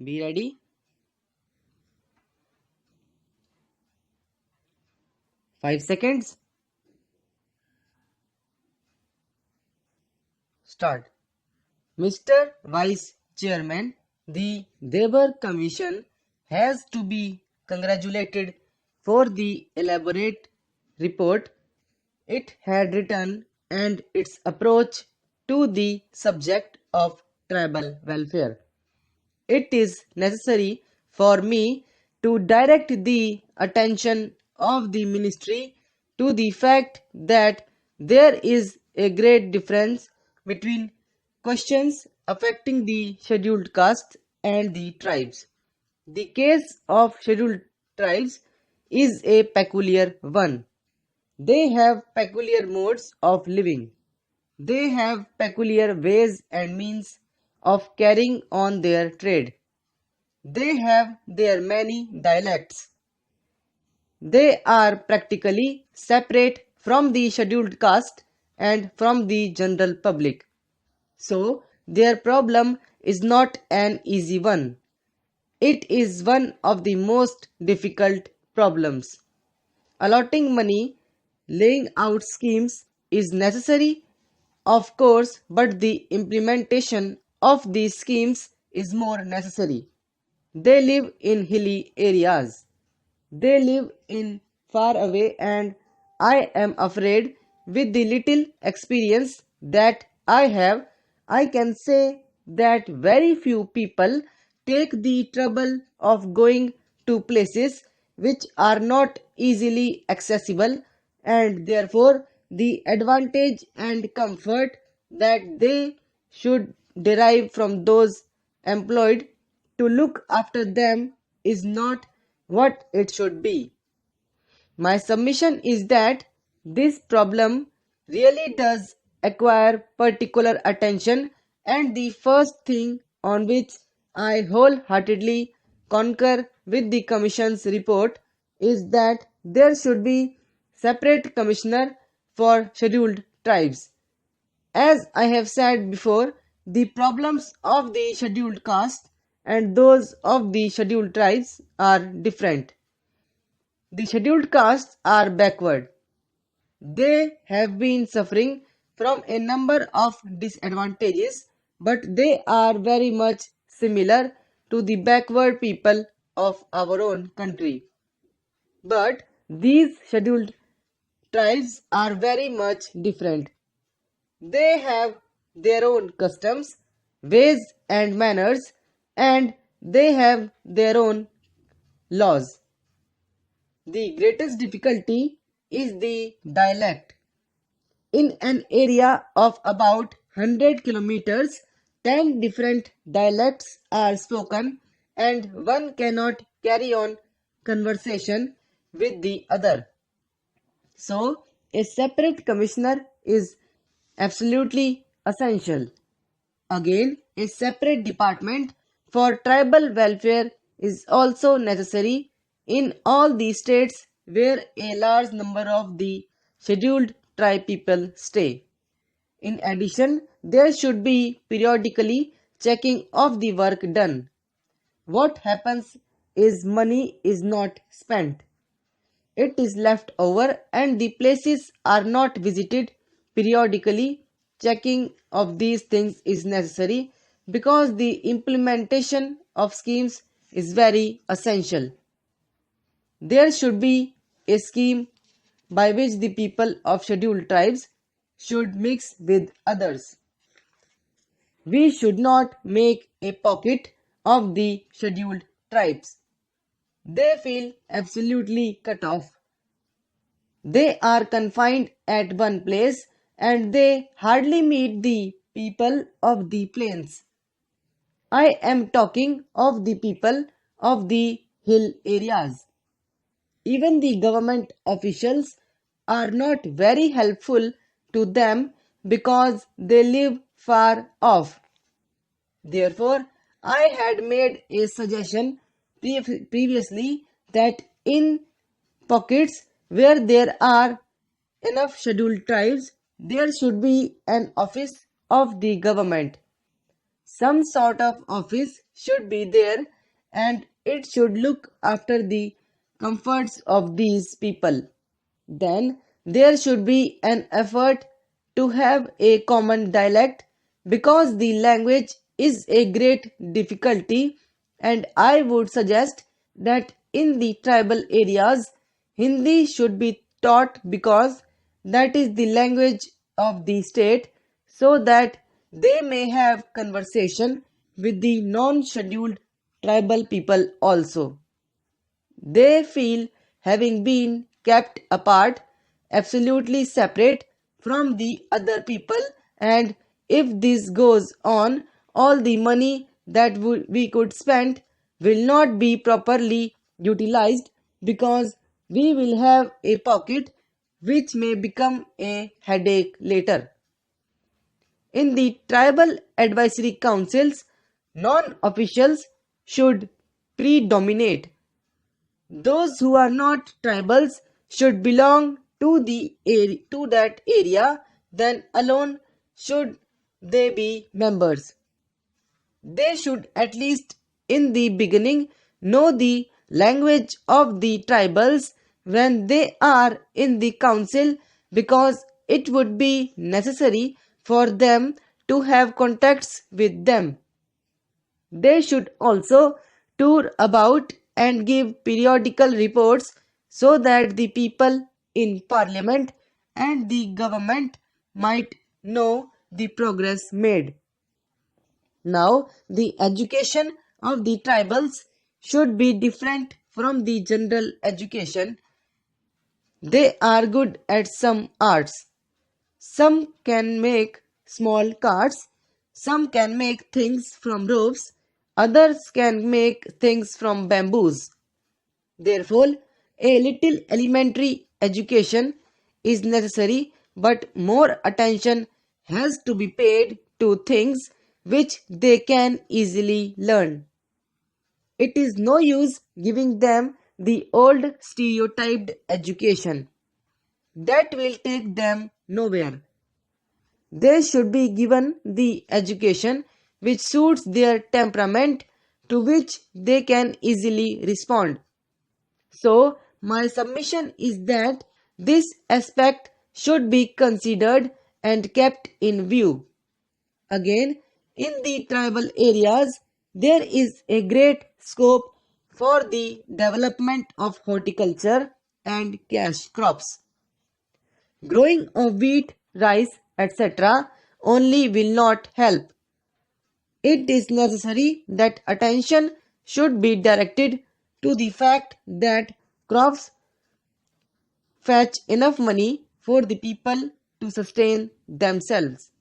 Be ready. 5 seconds. Start. Mr. Vice Chairman, the Labour Commission has to be congratulated for the elaborate report it had written and its approach to the subject of tribal welfare. It is necessary for me to direct the attention of the Ministry to the fact that there is a great difference between questions affecting the scheduled castes and the tribes. The case of scheduled tribes is a peculiar one. They have peculiar modes of living. They have peculiar ways and means of carrying on their trade. They have their many dialects. They are practically separate from the scheduled caste and from the general public. So, their problem is not an easy one. It is one of the most difficult problems. Allotting money, laying out schemes is necessary, of course, but the implementation of these schemes is more necessary. They live in hilly areas. They live in far away, and I am afraid with the little experience that I have, I can say that very few people take the trouble of going to places which are not easily accessible, and therefore the advantage and comfort that they should derive from those employed to look after them is not what it should be. My submission is that this problem really does acquire particular attention, and the first thing on which I wholeheartedly concur with the Commission's report is that there should be separate commissioner for scheduled tribes. As I have said before, the problems of the scheduled caste and those of the scheduled tribes are different. The scheduled castes are backward. They have been suffering from a number of disadvantages, but they are very much similar to the backward people of our own country. But these scheduled tribes are very much different. They have their own customs, ways and manners, and they have their own laws. The greatest difficulty is the dialect. In an area of about 100 kilometers, 10 different dialects are spoken, and one cannot carry on conversation with the other. So, a separate commissioner is absolutely essential. Again, a separate department for tribal welfare is also necessary in all the states where a large number of the scheduled tribe people stay. In addition, there should be periodically checking of the work done. What happens is money is not spent. It is left over and the places are not visited periodically. Checking of these things is necessary because the implementation of schemes is very essential. There should be a scheme by which the people of scheduled tribes should mix with others. We should not make a pocket of the scheduled tribes. They feel absolutely cut off. They are confined at one place and they hardly meet the people of the plains. I am talking of the people of the hill areas. Even the government officials are not very helpful to them because they live far off. Therefore, I had made a suggestion previously that in pockets where there are enough scheduled tribes, there should be an office of the government. Some sort of office should be there and it should look after the comforts of these people. Then there should be an effort to have a common dialect because the language is a great difficulty, and I would suggest that in the tribal areas Hindi should be taught because that is the language of the state, so that they may have conversation with the non-scheduled tribal people also. They feel having been kept apart, absolutely separate from the other people, and if this goes on, all the money that we could spend will not be properly utilized because we will have a pocket which may become a headache later. In the tribal advisory councils, non-officials should predominate. Those who are not tribals should belong to that area, then alone should they be members. They should at least in the beginning know the language of the tribals when they are in the council, because it would be necessary for them to have contacts with them. They should also tour about and give periodical reports so that the people in parliament and the government might know the progress made. Now, the education of the tribals should be different from the general education. They are good at some arts. Some can make small carts, some can make things from ropes, others can make things from bamboos. Therefore, a little elementary education is necessary, but more attention has to be paid to things which they can easily learn. It is no use giving them the old stereotyped education. That will take them nowhere. They should be given the education which suits their temperament, to which they can easily respond. So, my submission is that this aspect should be considered and kept in view. Again, in the tribal areas, there is a great scope for the development of horticulture and cash crops. Growing of wheat, rice, etc. only will not help. It is necessary that attention should be directed to the fact that crops fetch enough money for the people to sustain themselves.